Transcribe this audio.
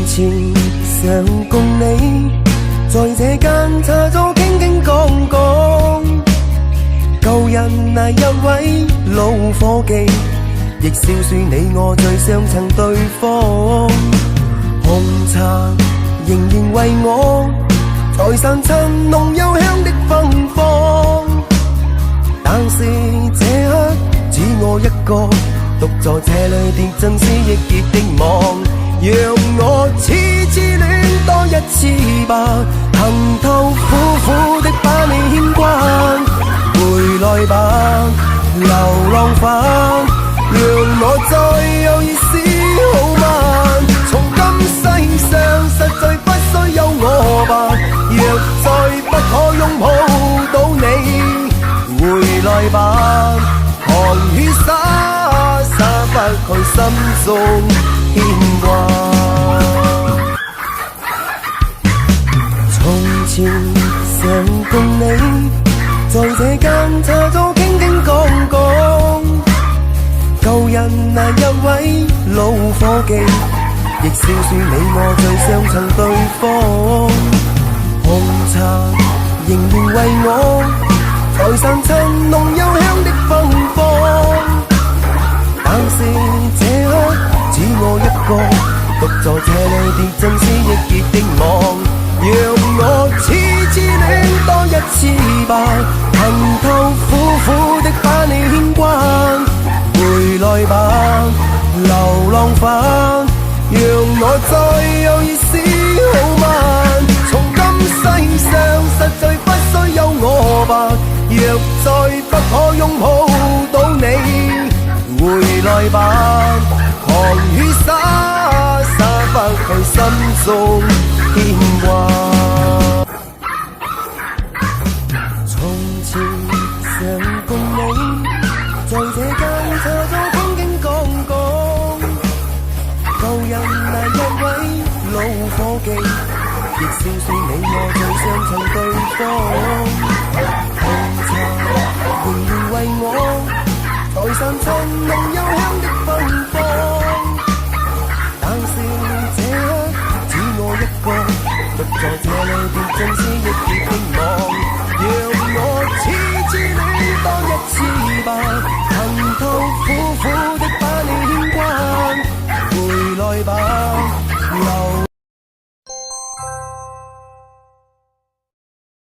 前想共你在這間茶座傾傾講講，舊人那一位老伙計，亦笑說你我最相襯對方。紅茶仍然為我再散襯濃幽香的芬芳，但是這刻只我一個獨在這裏跌進思憶結的網，讓我痴痴戀多一次吧，行頭苦苦的把你牽掛，回來吧流浪犯，讓我再有意思好嗎？從今世上實在不需有我吧，若再不可擁抱到你，回來吧，寒雨灑灑不去心中牽掛。從前想共你在這間茶座傾傾講講，舊人那一位老伙計，亦笑說你我最相襯對方。紅茶仍然為我再散襯濃幽香的芬芳，但是這刻只我一個獨在這裏跌進思憶結的網，讓我痴痴戀多一次吧，行頭苦苦的把你牽掛，回來吧流浪犯，讓我再有意思好嗎？從今世上實在不需有我吧，若再不可擁抱到你，回來吧，寒雨灑灑不去心中牽掛。從前想共你在這間茶座傾傾講講，舊人那一位老伙計，亦笑說你我最相襯對方。紅茶仍然為我再散襯濃幽香的芬芳，但是這刻只我一個獨在這裏跌進思憶結的網。